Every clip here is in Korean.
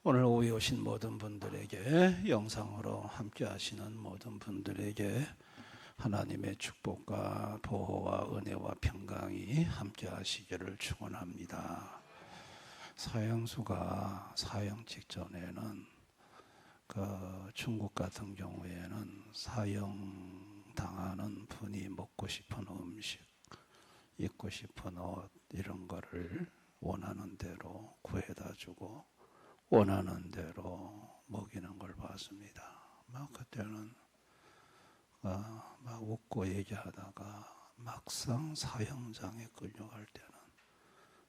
오늘 오후에 오신 모든 분들에게, 영상으로 함께 하시는 모든 분들에게 하나님의 축복과 보호와 은혜와 평강이 함께 하시기를 축원합니다. 사형수가 사형 직전에는 중국 같은 경우에는 사형 당하는 분이 먹고 싶은 음식, 입고 싶은 옷 이런 거를 원하는 대로 구해다 주고 원하는 대로 먹이는 걸 봤습니다. 막 그때는 막 웃고 얘기하다가 막상 사형장에 끌려갈 때는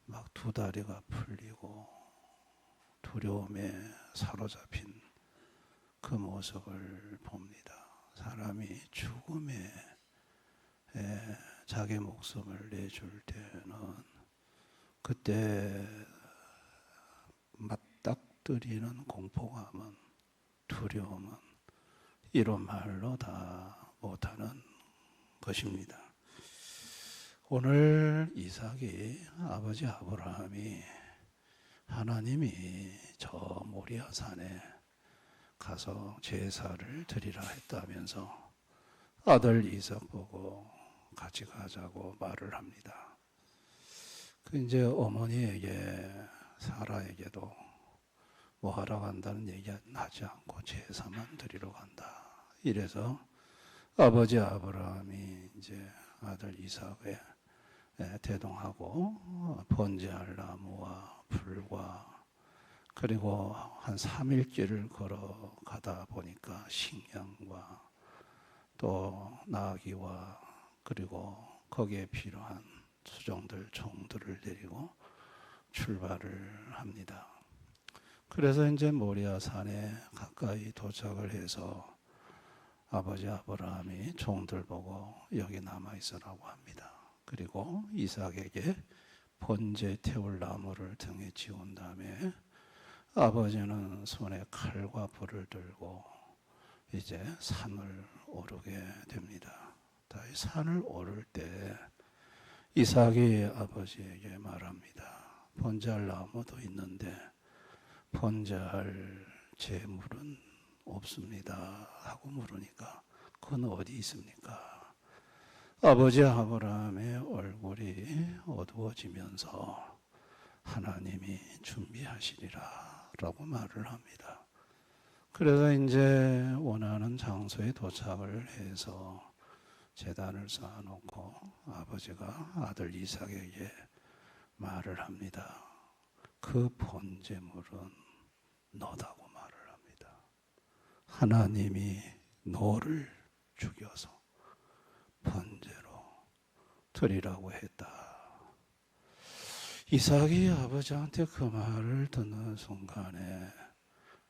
막 두 다리가 풀리고 두려움에 사로잡힌 그 모습을 봅니다. 사람이 죽음에 자기 목숨을 내줄 때는 그때 맞닥뜨리는 공포감은, 두려움은 이런 말로 다 못하는 것입니다. 오늘 이삭이, 아버지 아브라함이 하나님이 저 모리아 산에 가서 제사를 드리라 했다면서 아들 이삭 보고 같이 가자고 말을 합니다. 이제 어머니에게, 사라에게도 뭐 하러 간다는 얘기 하지 않고 제사만 드리러 간다. 이래서 아버지 아브라함이 이제 아들 이삭에 대동하고 번제할 나무와 불과 그리고 한 3일길을 걸어가다 보니까 식량과 또 나귀와 그리고 거기에 필요한 수종들, 종들을 데리고 출발을 합니다. 그래서 이제 모리아 산에 가까이 도착을 해서 아버지 아브라함이 종들 보고 여기 남아 있으라고 합니다. 그리고 이삭에게 번제 태울 나무를 등에 지운 다음에 아버지는 손에 칼과 불을 들고 이제 산을 오르게 됩니다. 다시 산을 오를 때 이삭이 아버지에게 말합니다. 번제할 나무도 있는데 번제할 제물은 없습니다 하고 물으니까 그건 어디 있습니까? 아버지 아브라함의 얼굴이 어두워지면서 하나님이 준비하시리라 라고 말을 합니다. 그래서 이제 원하는 장소에 도착을 해서 제단을 쌓아놓고 아버지가 아들 이삭에게 말을 합니다. 그 번제물은 너다고 말을 합니다. 하나님이 너를 죽여서 번제로 드리라고 했다. 이삭이 아버지한테 그 말을 듣는 순간에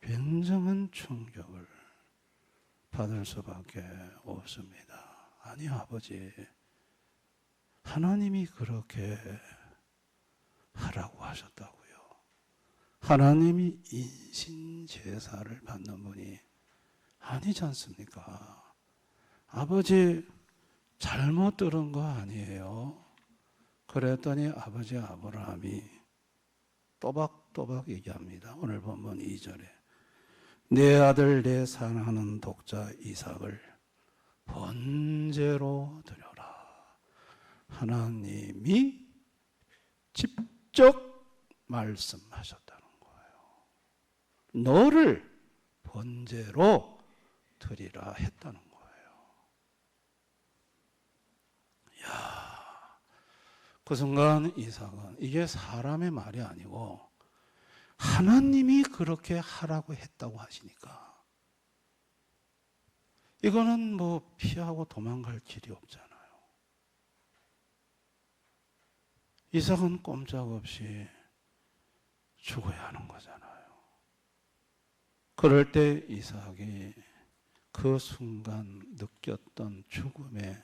굉장한 충격을 받을 수밖에 없습니다. 아니 아버지, 하나님이 그렇게 하라고 하셨다고요. 하나님이 인신제사를 받는 분이 아니지 않습니까? 아버지 잘못 들은 거 아니에요? 그랬더니 아버지 아브라함이 또박또박 얘기합니다. 오늘 본문 2절에 내 아들 내 사랑하는 독자 이삭을 번제로 드려라. 하나님이 직접 말씀하셨다는 거예요. 너를 번제로 드리라 했다는 거예요. 그 순간 이삭은 이게 사람의 말이 아니고 하나님이 그렇게 하라고 했다고 하시니까 이거는 뭐 피하고 도망갈 길이 없잖아요. 이삭은 꼼짝없이 죽어야 하는 거잖아요. 그럴 때 이삭이 그 순간 느꼈던 죽음의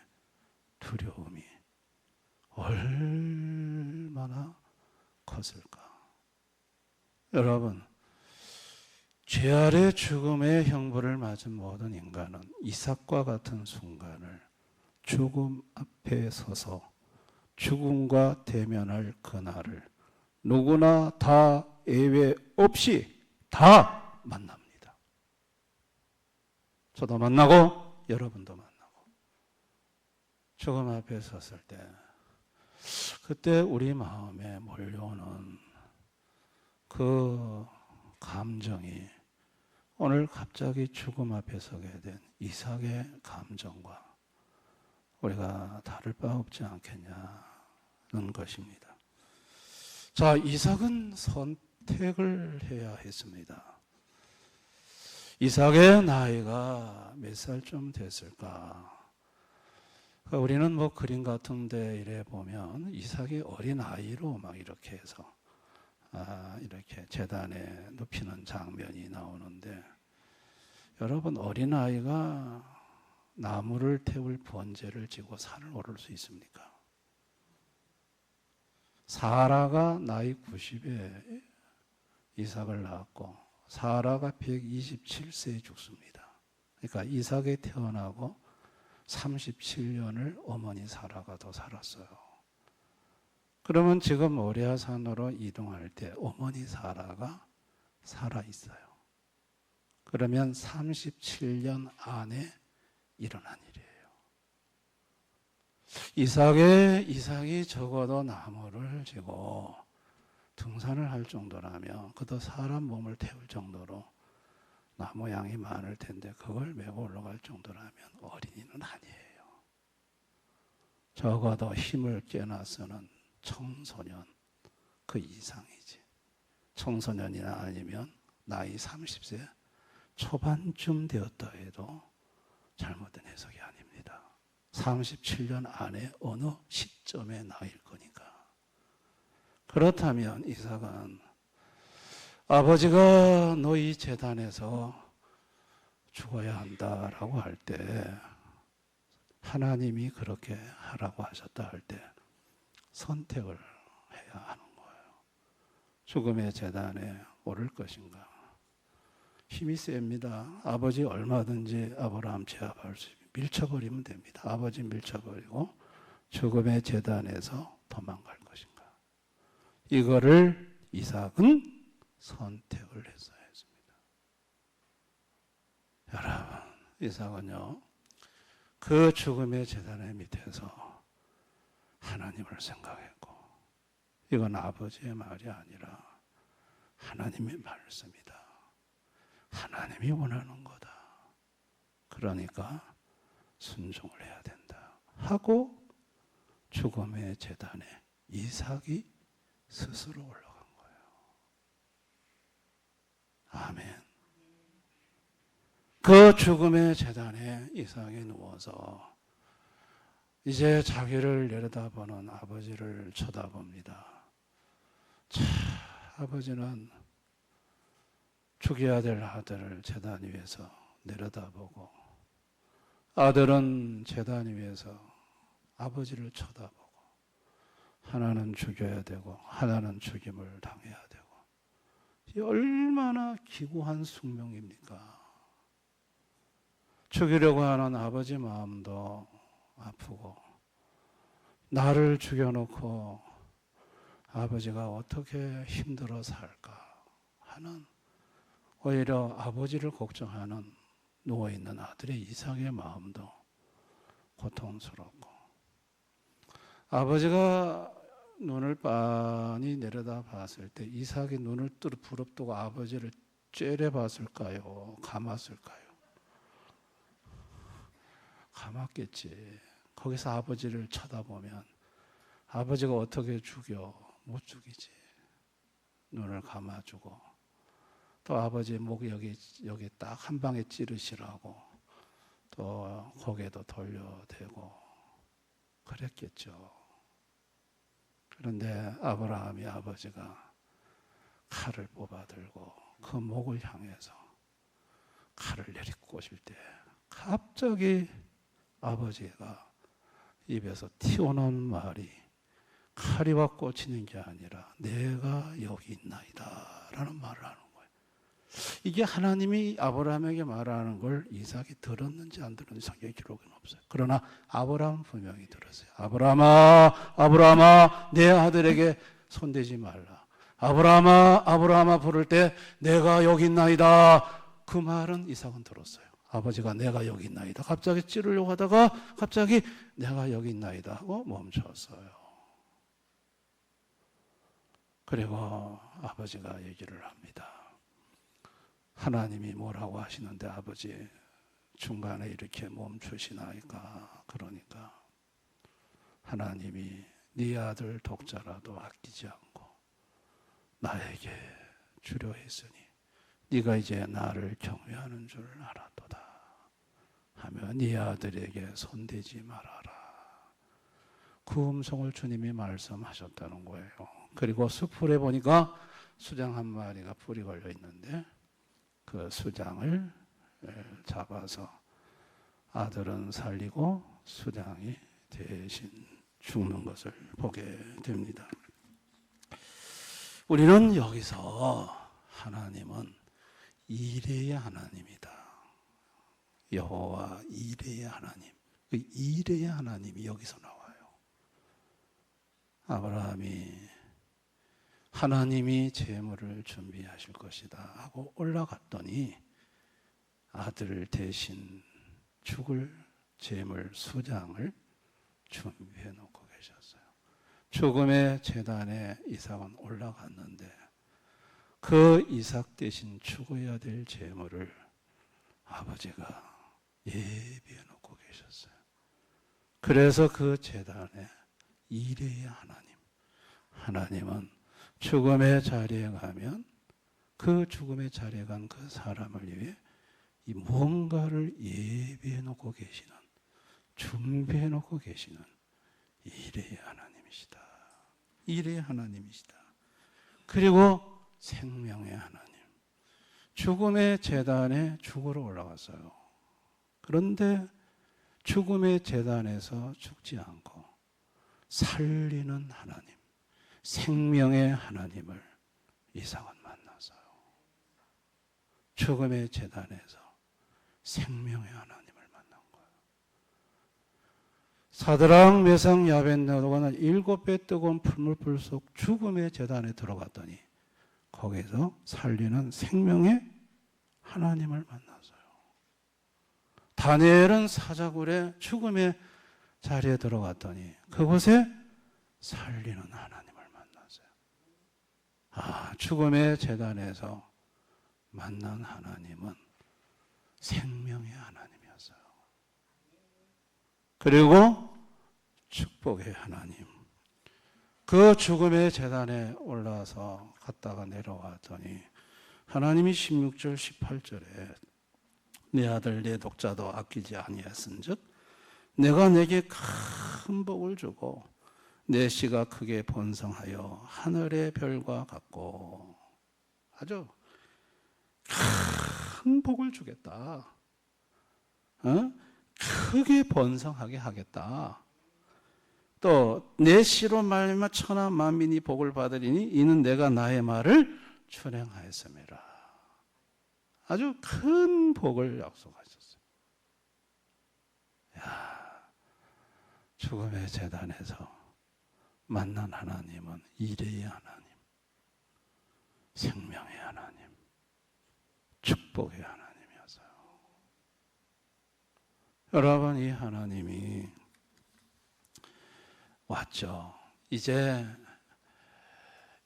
두려움이 얼마나 컸을까. 여러분, 죄 아래 죽음의 형벌을 맞은 모든 인간은 이삭과 같은 순간을 죽음 앞에 서서 죽음과 대면할 그날을 누구나 다 예외 없이 다 만납니다. 저도 만나고 여러분도 만나고 죽음 앞에 섰을 때 그때 우리 마음에 몰려오는 그 감정이 오늘 갑자기 죽음 앞에 서게 된 이삭의 감정과 우리가 다를 바 없지 않겠냐는 것입니다. 자, 이삭은 선택을 해야 했습니다. 이삭의 나이가 몇 살쯤 됐을까? 우리는 뭐 그림 같은데 이래 보면 이삭이 어린 아이로 막 이렇게 해서 이렇게 제단에 눕히는 장면이 나오는데, 여러분, 어린 아이가 나무를 태울 번제를 지고 산을 오를 수 있습니까? 사라가 나이 90에 이삭을 낳았고 사라가 127세에 죽습니다. 그러니까 이삭이 태어나고 37년을 어머니 사라가 더 살았어요. 그러면 지금 모리아산으로 이동할 때 어머니 사라가 살아 있어요. 그러면 37년 안에 일어난 일이에요. 이삭이 적어도 나무를 지고 등산을 할 정도라면, 그도 사람 몸을 태울 정도로 나무 양이 많을 텐데 그걸 메고 올라갈 정도라면 어린이는 아니에요. 적어도 힘을 깨나서는 청소년 그 이상이지. 청소년이나 아니면 나이 30세 초반쯤 되었다 해도 잘못된 해석이 아닙니다. 37년 안에 어느 시점의 나이일 거니까. 그렇다면 이삭은 아버지가 너희 제단에서 죽어야 한다라고 할 때, 하나님이 그렇게 하라고 하셨다 할 때 선택을 해야 하는 거예요. 죽음의 제단에 오를 것인가? 힘이 셉니다. 아버지 얼마든지 아브라함 제압할 수 있습니다. 밀쳐버리면 됩니다. 아버지 밀쳐버리고 죽음의 제단에서 도망갈 것인가? 이거를 이삭은 선택을 했어야 했습니다. 여러분, 이삭은요, 그 죽음의 제단의 밑에서 하나님을 생각했고, 이건 아버지의 말이 아니라 하나님의 말씀이다. 하나님이 원하는 거다. 그러니까 순종을 해야 된다 하고 죽음의 제단에 이삭이 스스로 올라간 거예요. 아멘. 그 죽음의 제단에 이삭이 누워서 이제 자기를 내려다보는 아버지를 쳐다봅니다. 자, 아버지는 죽여야 될 아들을 제단 위에서 내려다보고, 아들은 제단 위에서 아버지를 쳐다보고, 하나는 죽여야 되고 하나는 죽임을 당해야 되고, 이 얼마나 기구한 숙명입니까? 죽이려고 하는 아버지 마음도 아프고, 나를 죽여놓고 아버지가 어떻게 힘들어 살까 하는, 오히려 아버지를 걱정하는 누워있는 아들의 이삭의 마음도 고통스럽고, 아버지가 눈을 빤히 내려다 봤을 때 이삭이 눈을 부릅뜨고 아버지를 째려봤을까요? 감았을까요? 감았겠지. 거기서 아버지를 쳐다보면 아버지가 어떻게 죽여? 못 죽이지. 눈을 감아주고, 또 아버지 목 여기 딱 한 방에 찌르시라고 또 고개도 돌려대고 그랬겠죠. 그런데 아브라함이 아버지가 칼을 뽑아들고 그 목을 향해서 칼을 내리꽂을 때 갑자기 아버지가 입에서 튀어나온 말이 칼이와 꽂히는 게 아니라 내가 여기 있나이다 라는 말을 하는 거예요. 이게 하나님이 아브라함에게 말하는 걸 이삭이 들었는지 안 들었는지 성경 기록은 없어요. 그러나 아브라함은 분명히 들었어요. 아브라함아, 아브라함아, 내 아들에게 손대지 말라. 아브라함아, 아브라함아 부를 때 내가 여기 있나이다. 그 말은 이삭은 들었어요. 아버지가 내가 여기 있나이다. 갑자기 찌르려고 하다가 갑자기 내가 여기 있나이다 하고 멈췄어요. 그리고 아버지가 얘기를 합니다. 하나님이 뭐라고 하시는데 아버지 중간에 이렇게 멈추시나이까. 그러니까 하나님이 네 아들 독자라도 아끼지 않고 나에게 주려 했으니 네가 이제 나를 경외하는 줄 알았도다 하며 네 아들에게 손대지 말아라. 그 음성을 주님이 말씀하셨다는 거예요. 그리고 수풀에 보니까 수장 한 마리가 뿔이 걸려 있는데 그 수장을 잡아서 아들은 살리고 수장이 대신 죽는 것을 보게 됩니다. 우리는 여기서 하나님은 이레의 하나님이다. 여호와 이레의 하나님. 그 이레의 하나님이 여기서 나와요. 아브라함이 하나님이 재물을 준비하실 것이다 하고 올라갔더니 아들을 대신 죽을 재물 수장을 준비해 놓고 계셨어요. 죽음의 제단에 이삭은 올라갔는데 그 이삭 대신 죽어야 될 재물을 아버지가 예비해 놓고 계셨어요. 그래서 그 제단에 이레의 하나님은 죽음의 자리에 가면 그 죽음의 자리에 간 그 사람을 위해 이 무언가를 예비해 놓고 계시는, 준비해 놓고 계시는 이레의 하나님이시다. 이레의 하나님이시다. 그리고 생명의 하나님. 죽음의 제단에 죽으러 올라갔어요. 그런데 죽음의 제단에서 죽지 않고 살리는 하나님, 생명의 하나님을 이삭은 만났어요. 죽음의 제단에서 생명의 하나님을 만난 거예요. 사드락, 메삭, 아벤느고는 7배 뜨거운 풀물불 속 죽음의 제단에 들어갔더니 거기서 살리는 생명의 하나님을 만났어요. 다니엘은 사자굴의 죽음의 자리에 들어갔더니 그곳에 살리는 하나님을 만났어요. 죽음의 제단에서 만난 하나님은 생명의 하나님이었어요. 그리고 축복의 하나님. 그 죽음의 제단에 올라서 갔다가 내려왔더니 하나님이 16절 18절에 내 아들 내 독자도 아끼지 아니했은즉 내가 내게 큰 복을 주고 내 씨가 크게 번성하여 하늘의 별과 같고 아주 큰 복을 주겠다. 크게 번성하게 하겠다. 또 내 씨로 말미암아 천하 만민이 복을 받으리니 이는 내가 나의 말을 준행하였음이라. 아주 큰 복을 약속하셨어요. 죽음의 제단에서 만난 하나님은 이레의 하나님, 생명의 하나님, 축복의 하나님이었어요. 여러분, 이 하나님이 왔죠. 이제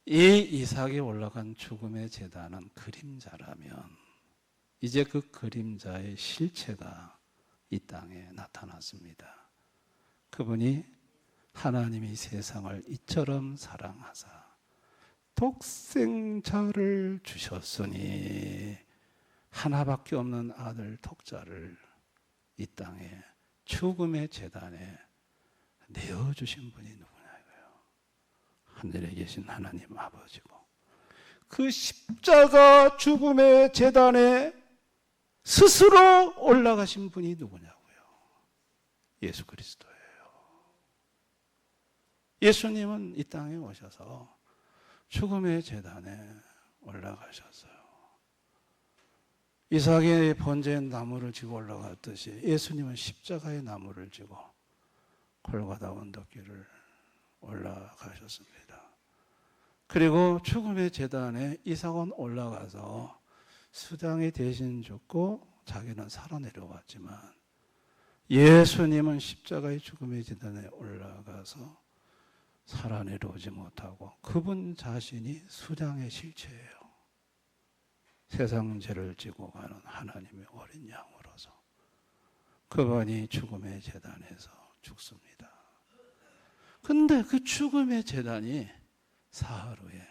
이 이삭이 올라간 죽음의 제단은 그림자라면 이제 그 그림자의 실체가 이 땅에 나타났습니다. 그분이 하나님이 세상을 이처럼 사랑하사 독생자를 주셨으니 하나밖에 없는 아들 독자를 이 땅에 죽음의 제단에 내어주신 분이 누구냐고요. 하늘에 계신 하나님 아버지고 그 십자가 죽음의 제단에 스스로 올라가신 분이 누구냐고요. 예수 그리스도예요. 예수님은 이 땅에 오셔서 죽음의 제단에 올라가셨어요. 이삭의 번제의 나무를 지고 올라갔듯이 예수님은 십자가의 나무를 지고 골고다 언덕길을 올라가셨습니다. 그리고 죽음의 제단에 이삭은 올라가서 수장이 대신 죽고 자기는 살아 내려왔지만 예수님은 십자가의 죽음의 제단에 올라가서 살아 내려오지 못하고 그분 자신이 수장의 실체예요. 세상 죄를 지고 가는 하나님의 어린 양으로서 그분이 죽음의 제단에서 죽습니다. 근데 그 죽음의 제단이 사흘 후에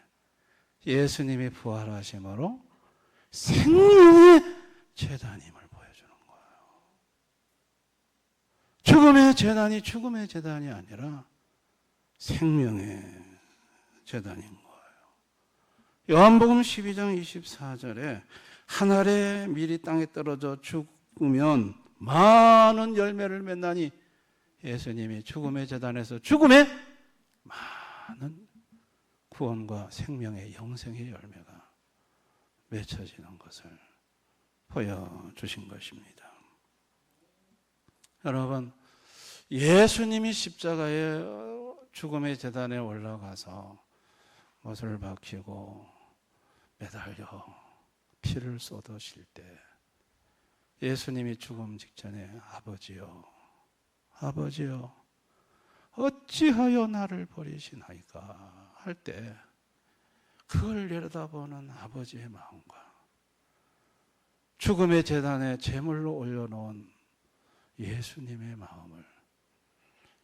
예수님이 부활하심으로 생명의 제단임을 보여주는 거예요. 죽음의 제단이 죽음의 제단이 아니라 생명의 제단인 거예요. 요한복음 12장 24절에 한 알의 밀이 땅에 떨어져 죽으면 많은 열매를 맺나니 예수님이 죽음의 제단에서 죽음의 많은 구원과 생명의 영생의 열매가 맺혀지는 것을 보여주신 것입니다. 여러분, 예수님이 십자가의 죽음의 제단에 올라가서 못을 박히고 매달려 피를 쏟으실 때 예수님이 죽음 직전에 아버지여 아버지여 어찌하여 나를 버리시나이까 할 때 그걸 내려다보는 아버지의 마음과 죽음의 제단에 제물로 올려놓은 예수님의 마음을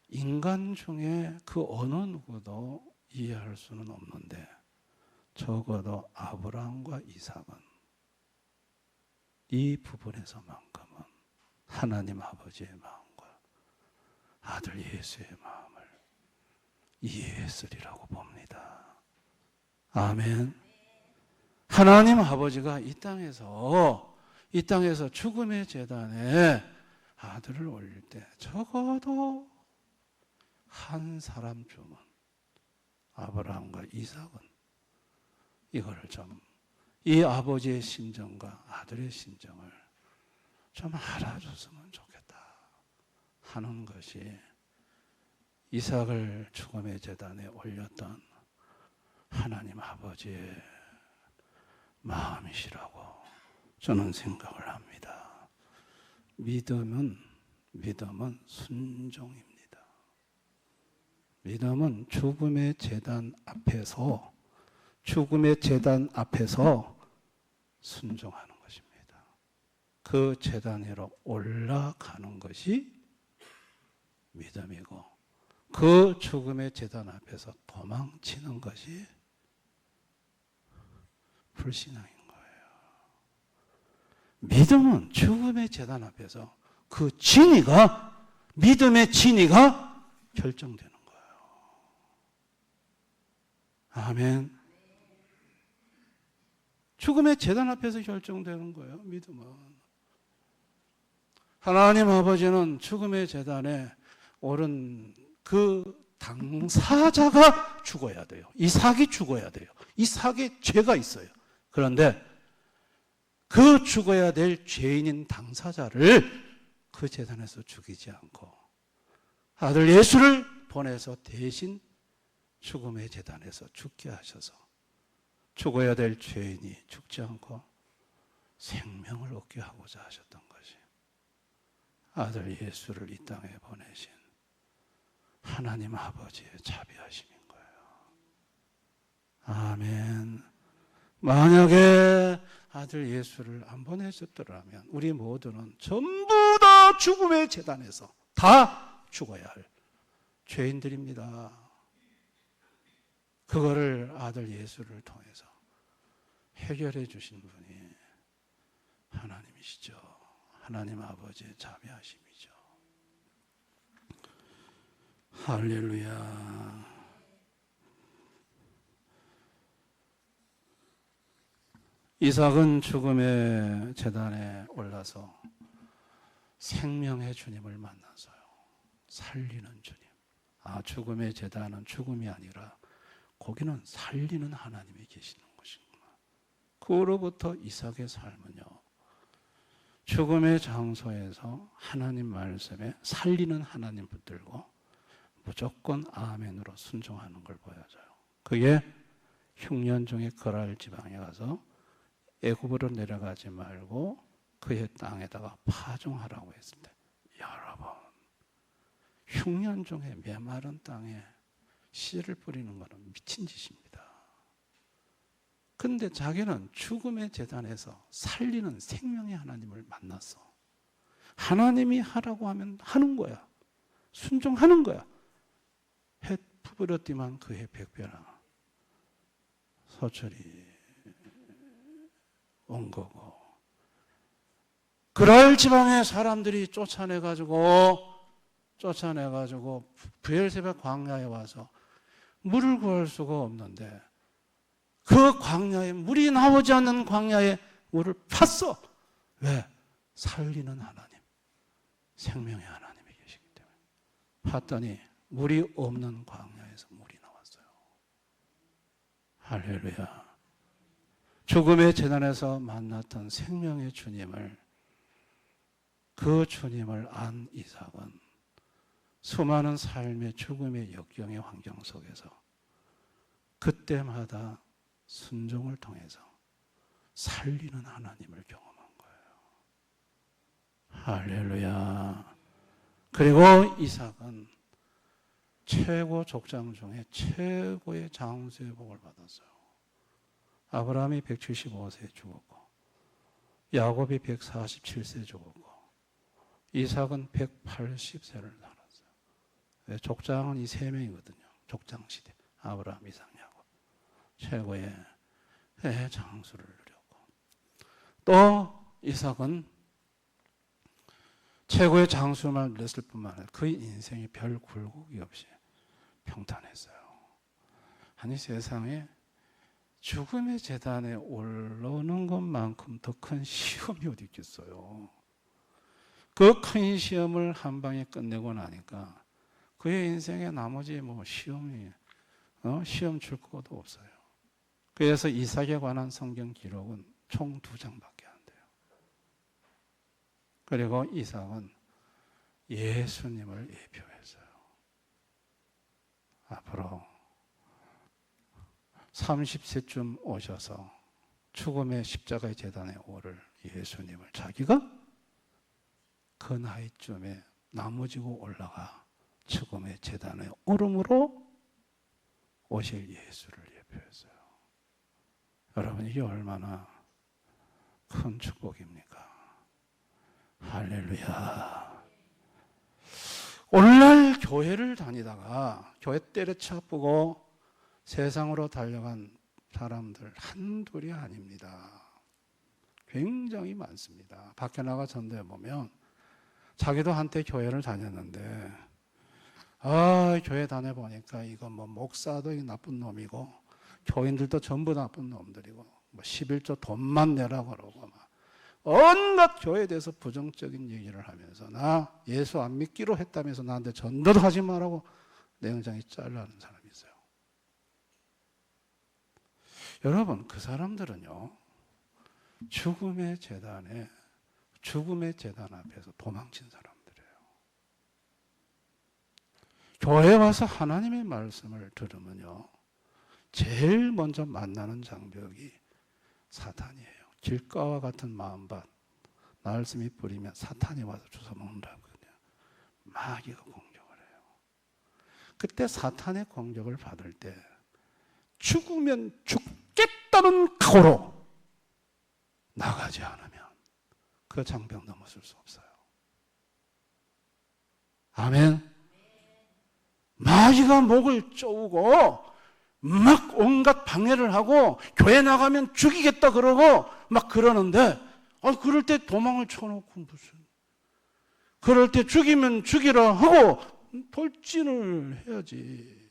인간 중에 그 어느 누구도 이해할 수는 없는데 적어도 아브라함과 이삭은 이 부분에서만큼은 하나님 아버지의 마음과 아들 예수의 마음을 이해했으리라고 봅니다. 아멘. 하나님 아버지가 이 땅에서 죽음의 제단에 아들을 올릴 때 적어도 한 사람쯤은 아브라함과 이삭은 이거를 이 아버지의 심정과 아들의 심정을 좀 알아줬으면 좋겠다 하는 것이 이삭을 죽음의 제단에 올렸던 하나님 아버지의 마음이시라고 저는 생각을 합니다. 믿음은 순종입니다. 믿음은 죽음의 제단 앞에서 순종하는 것입니다. 그 제단 위로 올라가는 것이 믿음이고 그 죽음의 제단 앞에서 도망치는 것이 불신앙인 거예요. 믿음은 죽음의 제단 앞에서 그 믿음의 진위가 결정되는 거예요. 아멘. 죽음의 제단 앞에서 결정되는 거예요. 믿음은. 하나님 아버지는 죽음의 제단에 오른 그 당사자가 죽어야 돼요. 이삭이 죽어야 돼요. 이삭의 죄가 있어요. 그런데 그 죽어야 될 죄인인 당사자를 그 제단에서 죽이지 않고 아들 예수를 보내서 대신 죽음의 제단에서 죽게 하셔서 죽어야 될 죄인이 죽지 않고 생명을 얻게 하고자 하셨던 것이 아들 예수를 이 땅에 보내신 하나님 아버지의 자비하심인 거예요. 아멘. 만약에 아들 예수를 안 보내셨더라면 우리 모두는 전부 다 죽음의 제단에서 다 죽어야 할 죄인들입니다. 그거를 아들 예수를 통해서 해결해 주신 분이 하나님이시죠. 하나님 아버지의 자비하심이죠. 할렐루야. 이삭은 죽음의 제단에 올라서 생명의 주님을 만나서요. 살리는 주님. 죽음의 제단은 죽음이 아니라 거기는 살리는 하나님이 계시는 것이구나. 그로부터 이삭의 삶은요. 죽음의 장소에서 하나님 말씀에 살리는 하나님 붙들고 무조건 아멘으로 순종하는 걸 보여줘요. 그게 흉년 중에 거랄 지방에 가서 애굽으로 내려가지 말고 그의 땅에다가 파종하라고 했을 때, 여러분, 흉년 중에 메마른 땅에 씨를 뿌리는 것은 미친 짓입니다. 근데 자기는 죽음의 재단에서 살리는 생명의 하나님을 만났어. 하나님이 하라고 하면 하는 거야. 순종하는 거야. 해 푸르렀디만 그해 백배나 소철이 온 거고, 그랄 지방의 사람들이 쫓아내가지고 브엘세바 광야에 와서 물을 구할 수가 없는데 그 광야에 물이 나오지 않는 광야에 물을 팠어. 왜? 살리는 하나님, 생명의 하나님이 계시기 때문에. 팠더니 물이 없는 광야에서 물이 나왔어요. 할렐루야. 죽음의 재단에서 만났던 생명의 주님을, 그 주님을 안 이삭은 수많은 삶의 죽음의 역경의 환경 속에서 그때마다 순종을 통해서 살리는 하나님을 경험한 거예요. 할렐루야. 그리고 이삭은 최고 족장 중에 최고의 장수의 복을 받았어요. 아브라함이 175세에 죽었고, 야곱이 147세에 죽었고, 이삭은 180세를 살았어요. 족장은 이 세 명이거든요. 족장 시대. 아브라함, 이삭, 야곱. 최고의 장수를 누렸고, 또 이삭은 최고의 장수만 누렸을 뿐만 아니라 그의 인생이 별 굴곡이 없이 평탄했어요. 아니, 세상에 죽음의 재단에 올라오는 것만큼 더 큰 시험이 어디 있겠어요. 그 큰 시험을 한 방에 끝내고 나니까 그의 인생에 나머지 시험 줄 것도 없어요. 그래서 이삭에 관한 성경 기록은 총 2장밖에 안 돼요. 그리고 이삭은 예수님을 예표했어요. 앞으로 30세쯤 오셔서 죽음의 십자가의 재단에 오를 예수님을 자기가 그 나이쯤에 나무지고 올라가 죽음의 재단에 오름으로 오실 예수를 예표했어요. 여러분, 이게 얼마나 큰 축복입니까? 할렐루야. 오늘날 교회를 다니다가 교회 때려쳐보고 세상으로 달려간 사람들 한둘이 아닙니다. 굉장히 많습니다. 밖에 나가 전도해 보면 자기도 한때 교회를 다녔는데, 교회 다녀보니까 이거 목사도 나쁜 놈이고 교인들도 전부 나쁜 놈들이고 11조 돈만 내라고 그러고 막 온갖 교회에 대해서 부정적인 얘기를 하면서 나 예수 안 믿기로 했다면서 나한테 전도도 하지 말라고 내영장에 잘라는 사람이 있어요. 여러분, 그 사람들은요, 죽음의 재단 앞에서 도망친 사람들이에요. 교회에 와서 하나님의 말씀을 들으면요, 제일 먼저 만나는 장벽이 사탄이에요. 길가와 같은 마음밭, 말씀이 뿌리면 사탄이 와서 주워먹는다거든요. 마귀가 공격을 해요. 그때 사탄의 공격을 받을 때 죽으면 죽겠다는 각오로 나가지 않으면 그 장벽 넘어설 수 없어요. 아멘. 마귀가 목을 쪼우고 막 온갖 방해를 하고 교회 나가면 죽이겠다 그러고 막 그러는데, 그럴 때 도망을 쳐놓고 무슨, 그럴 때 죽이면 죽이라 하고 돌진을 해야지.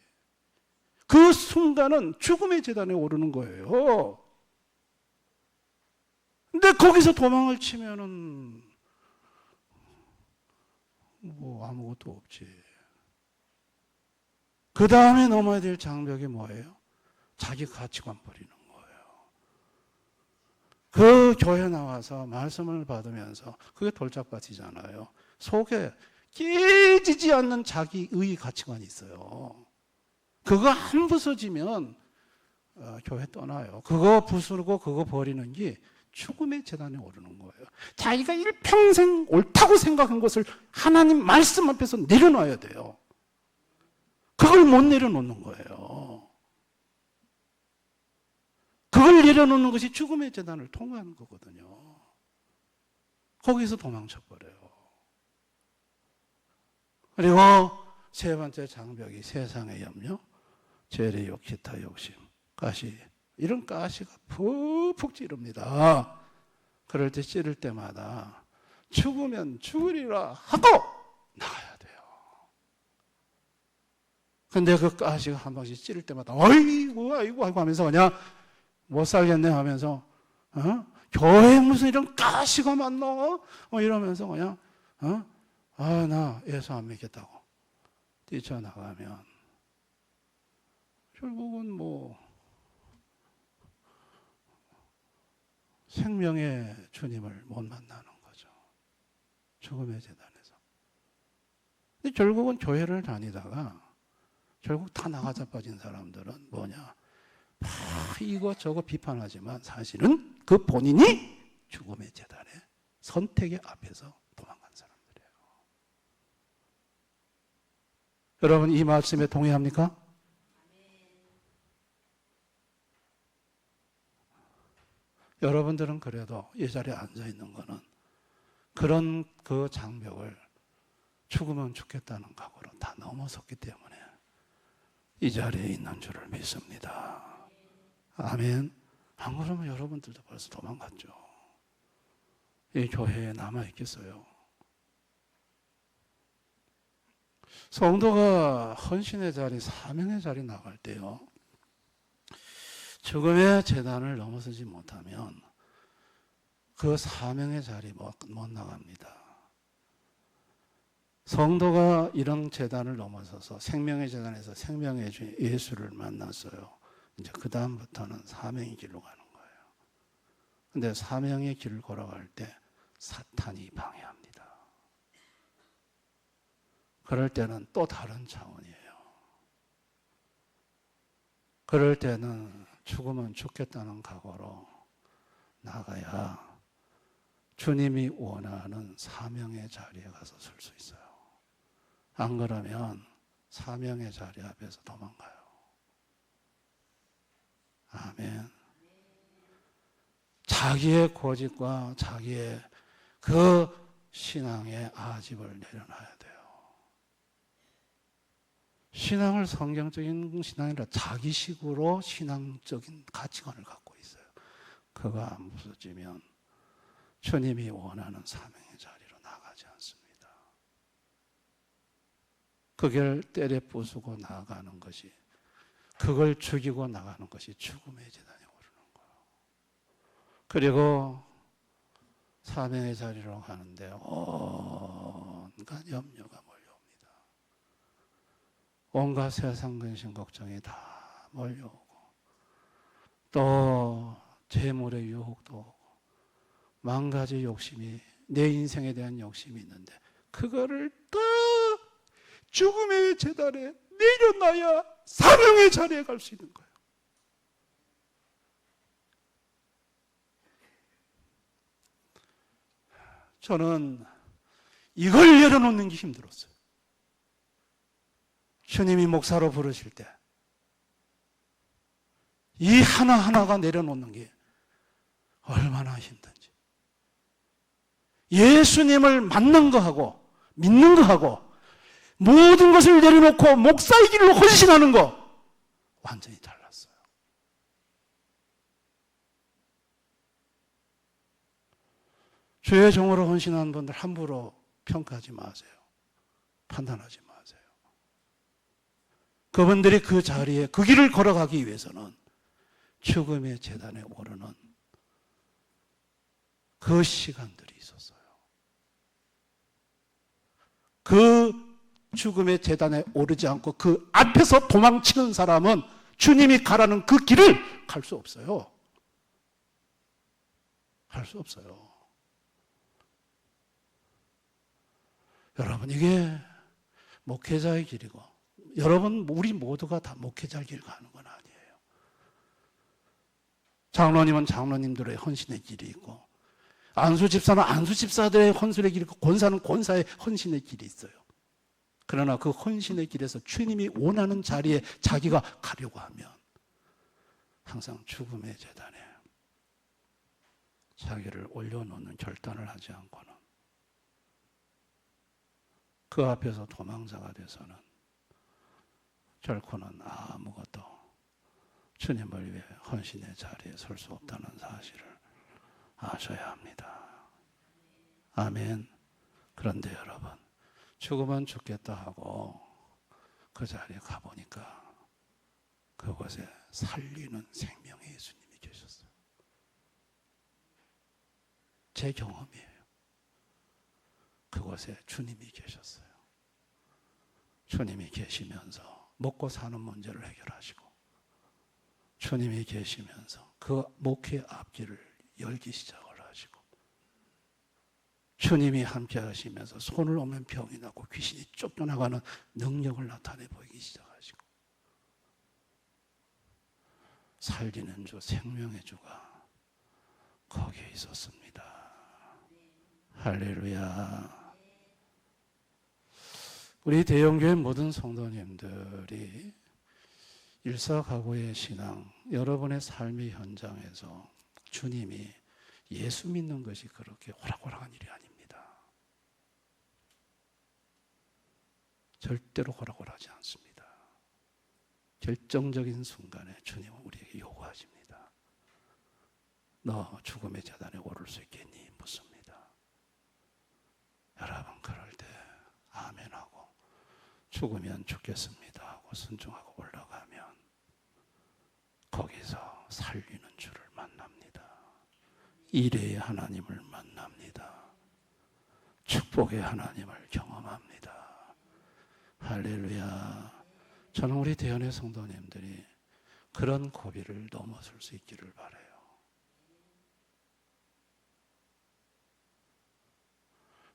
그 순간은 죽음의 재단에 오르는 거예요. 근데 거기서 도망을 치면은 아무것도 없지. 그 다음에 넘어야 될 장벽이 뭐예요? 자기 가치관 버리는 거예요. 그 교회 나와서 말씀을 받으면서 그게 돌짝밭이잖아요. 속에 깨지지 않는 자기의 가치관이 있어요. 그거 안 부서지면 교회 떠나요. 그거 부수고 그거 버리는 게 죽음의 재단에 오르는 거예요. 자기가 일평생 옳다고 생각한 것을 하나님 말씀 앞에서 내려놔야 돼요. 그걸 못 내려놓는 거예요. 그걸 내려놓는 것이 죽음의 재단을 통과하는 거거든요. 거기서 도망쳐버려요. 그리고 세 번째 장벽이 세상의 염려, 죄의 기타 욕심, 가시. 이런 가시가 푹푹 찌릅니다. 그럴 때 찌를 때마다 죽으면 죽으리라 하고 나가야 돼요. 근데 그 가시가 한 번씩 찌를 때마다 아이고 하면서 그냥 못 살겠네 하면서 교회에 무슨 이런 가시가 많나? 이러면서 그냥 나 예수 안 믿겠다고 뛰쳐나가면 결국은 생명의 주님을 못 만나는 거죠. 죽음의 재단에서. 근데 결국은 교회를 다니다가 결국 다 나가자 빠진 사람들은 뭐냐? 이거 비판하지만 사실은 그 본인이 죽음의 재단에 선택의 앞에서 도망간 사람들이에요. 여러분 이 말씀에 동의합니까? 여러분들은 그래도 이 자리에 앉아 있는 거는 그런 그 장벽을 죽으면 죽겠다는 각오로 다 넘어섰기 때문에 이 자리에 있는 줄을 믿습니다. 아멘. 안 그러면 여러분들도 벌써 도망갔죠. 이 교회에 남아있겠어요? 성도가 헌신의 자리, 사명의 자리 나갈 때요, 죽음의 재단을 넘어서지 못하면 그 사명의 자리 못 나갑니다. 성도가 이런 재단을 넘어서서 생명의 재단에서 생명의 주 예수를 만났어요. 이제 그 다음부터는 사명의 길로 가는 거예요. 근데 사명의 길을 걸어갈 때 사탄이 방해합니다. 그럴 때는 또 다른 차원이에요. 그럴 때는 죽으면 죽겠다는 각오로 나가야 주님이 원하는 사명의 자리에 가서 설 수 있어요. 안 그러면 사명의 자리 앞에서 도망가요. 아멘. 자기의 고집과 자기의 그 신앙의 아집을 내려놔야 돼요. 신앙을 성경적인 신앙이 아니라 자기식으로 신앙적인 가치관을 갖고 있어요. 그거 안 부서지면 주님이 원하는 사명의 자리로 나가지 않습니다. 그걸 때려 부수고 나가는 것이, 그걸 죽이고 나가는 것이 죽음의 재단에 오르는 거예요. 그리고 사명의 자리로 가는데 온갖 염려가 몰려옵니다. 온갖 세상 근심 걱정이 다 몰려오고, 또 재물의 유혹도 오고, 만 가지 욕심이, 내 인생에 대한 욕심이 있는데 그거를 다 죽음의 재단에 내려놔야 사명의 자리에 갈 수 있는 거예요. 저는 이걸 내려놓는 게 힘들었어요. 주님이 목사로 부르실 때 이 하나하나가 내려놓는 게 얼마나 힘든지. 예수님을 만난 거하고 믿는 거하고 모든 것을 내려놓고 목사의 길로 헌신하는 거 완전히 달랐어요. 주의 종으로 헌신하는 분들 함부로 평가하지 마세요. 판단하지 마세요. 그분들이 그 자리에 그 길을 걸어가기 위해서는 죽음의 재단에 오르는 그 시간들이 있었어요. 그 죽음의 재단에 오르지 않고 그 앞에서 도망치는 사람은 주님이 가라는 그 길을 갈 수 없어요. 할 수 없어요. 여러분, 이게 목회자의 길이고, 여러분, 우리 모두가 다 목회자의 길 가는 건 아니에요. 장로님은 장로님들의 헌신의 길이 있고, 안수 집사는 안수 집사들의 헌신의 길이 있고, 권사는 권사의 헌신의 길이 있어요. 그러나 그 헌신의 길에서 주님이 원하는 자리에 자기가 가려고 하면 항상 죽음의 제단에 자기를 올려놓는 결단을 하지 않고는 그 앞에서 도망자가 돼서는 결코는 아무것도 주님을 위해 헌신의 자리에 설 수 없다는 사실을 아셔야 합니다. 아멘. 그런데 여러분, 죽으면 죽겠다 하고 그 자리에 가보니까 그곳에 살리는 생명의 예수님이 계셨어요. 제 경험이에요. 그곳에 주님이 계셨어요. 주님이 계시면서 먹고 사는 문제를 해결하시고, 주님이 계시면서 그 목회 앞길을 열기 시작을 하시고, 주님이 함께 하시면서 손을 오면 병이 나고 귀신이 쫓겨나가는 능력을 나타내 보이기 시작하시고, 살리는 주, 생명의 주가 거기에 있었습니다. 할렐루야. 우리 대형교회 모든 성도님들이 일사각오의 신앙, 여러분의 삶의 현장에서 주님이 예수 믿는 것이 그렇게 호락호락한 일이 아닙니다. 절대로 호락호락하지 않습니다. 결정적인 순간에 주님은 우리에게 요구하십니다. 너 죽음의 제단에 오를 수 있겠니? 묻습니다. 여러분, 그럴 때 아멘하고 죽으면 죽겠습니다 하고 순종하고 올라가면 거기서 살리는 주를 만납니다. 일의 하나님을 만납니다. 축복의 하나님을 경험합니다. 할렐루야. 저는 우리 대연의 성도님들이 그런 고비를 넘어설 수 있기를 바라요.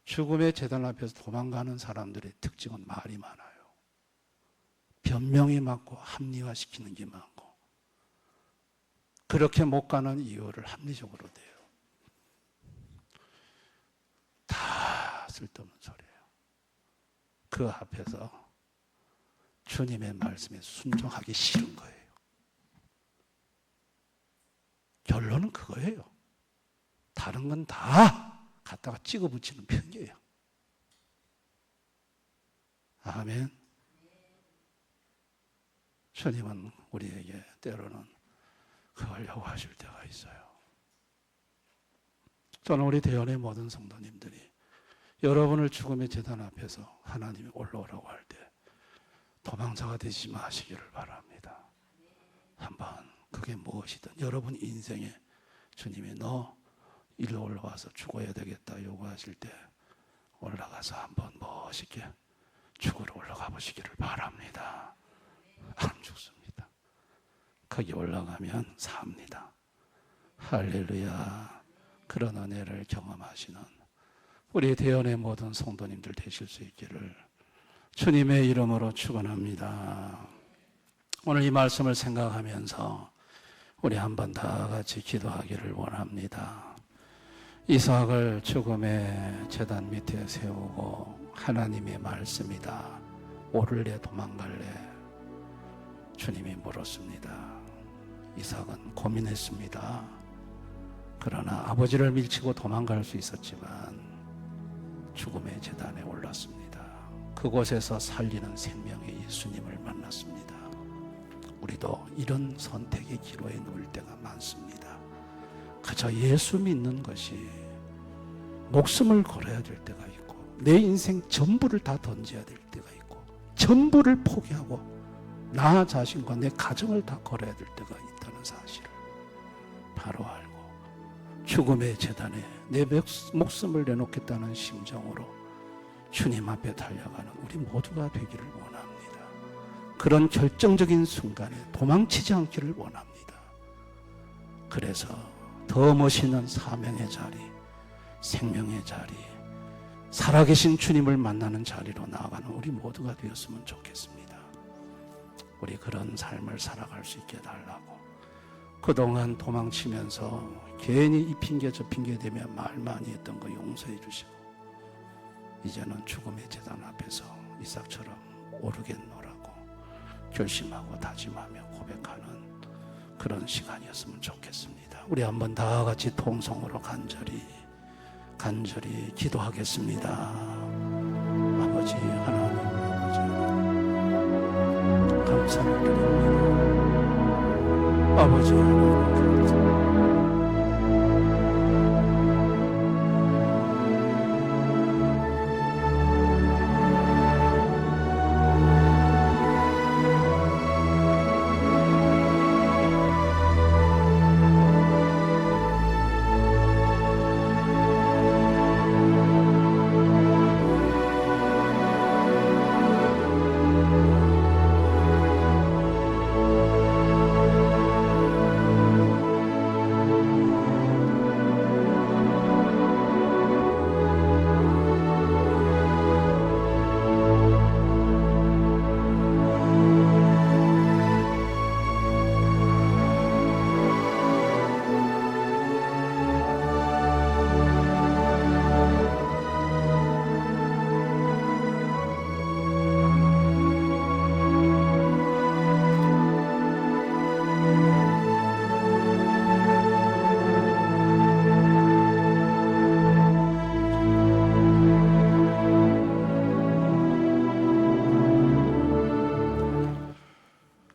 죽음의 제단 앞에서 도망가는 사람들의 특징은 말이 많아요. 변명이 많고 합리화시키는 게 많고, 그렇게 못 가는 이유를 합리적으로 대요. 다 쓸데없는 소리예요. 그 앞에서 주님의 말씀에 순종하기 싫은 거예요. 결론은 그거예요. 다른 건 다 갖다가 찍어 붙이는 편이에요. 아멘. 주님은 우리에게 때로는 그걸 요구하실 때가 있어요. 저는 우리 대연의 모든 성도님들이 여러분을 죽음의 제단 앞에서 하나님이 올라오라고 할 때 도망자가 되지 마시기를 바랍니다. 한번 그게 무엇이든 여러분 인생에 주님이 너 일로 올라와서 죽어야 되겠다 요구하실 때 올라가서 한번 멋있게 죽으러 올라가 보시기를 바랍니다. 안 죽습니다. 거기 올라가면 삽니다. 할렐루야. 그런 은혜를 경험하시는 우리 대연의 모든 성도님들 되실 수 있기를 주님의 이름으로 축원합니다. 오늘 이 말씀을 생각하면서 우리 한번 다 같이 기도하기를 원합니다. 이삭을 죽음의 제단 밑에 세우고 하나님의 말씀이다. 오를래 도망갈래? 주님이 물었습니다. 이삭은 고민했습니다. 그러나 아버지를 밀치고 도망갈 수 있었지만 죽음의 제단에 올랐습니다. 그곳에서 살리는 생명의 예수님을 만났습니다. 우리도 이런 선택의 기로에 놓일 때가 많습니다. 그저 예수 믿는 것이 목숨을 걸어야 될 때가 있고, 내 인생 전부를 다 던져야 될 때가 있고, 전부를 포기하고 나 자신과 내 가정을 다 걸어야 될 때가 있다는 사실을 바로 알고 죽음의 제단에 내 목숨을 내놓겠다는 심정으로 주님 앞에 달려가는 우리 모두가 되기를 원합니다. 그런 결정적인 순간에 도망치지 않기를 원합니다. 그래서 더 멋있는 사명의 자리, 생명의 자리, 살아계신 주님을 만나는 자리로 나아가는 우리 모두가 되었으면 좋겠습니다. 우리 그런 삶을 살아갈 수 있게 해달라고. 그동안 도망치면서 괜히 이 핑계 저 핑계 대며 말 많이 했던 거 용서해 주시고, 이제는 죽음의 제단 앞에서 이삭처럼 오르겠노라고 결심하고 다짐하며 고백하는 그런 시간이었으면 좋겠습니다. 우리 한번 다 같이 통성으로 간절히 기도하겠습니다. 아버지 하나님, 아버지 하나님, 감사를 드립니다. 아버지 하나님,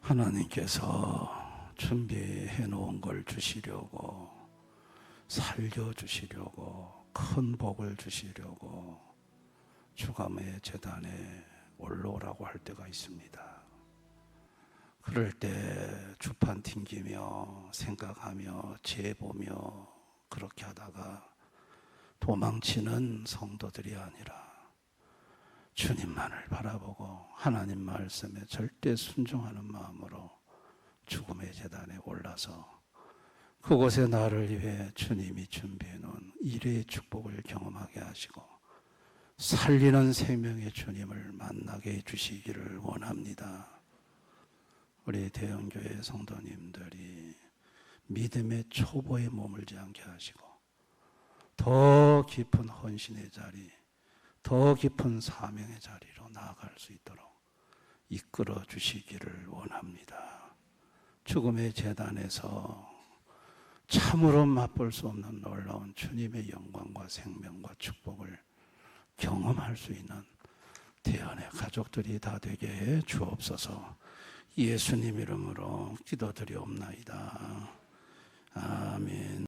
하나님께서 준비해 놓은 걸 주시려고, 살려주시려고, 큰 복을 주시려고 주감의 제단에 올라오라고 할 때가 있습니다. 그럴 때 주판 튕기며 생각하며 재보며 그렇게 하다가 도망치는 성도들이 아니라 주님만을 바라보고 하나님 말씀에 절대 순종하는 마음으로 죽음의 제단에 올라서 그곳에 나를 위해 주님이 준비해 놓은 일의 축복을 경험하게 하시고 살리는 생명의 주님을 만나게 해주시기를 원합니다. 우리 대형교회 성도님들이 믿음의 초보에 머물지 않게 하시고 더 깊은 헌신의 자리, 더 깊은 사명의 자리로 나아갈 수 있도록 이끌어 주시기를 원합니다. 죽음의 제단에서 참으로 맛볼 수 없는 놀라운 주님의 영광과 생명과 축복을 경험할 수 있는 대안의 가족들이 다 되게 해 주옵소서. 예수님 이름으로 기도드리옵나이다.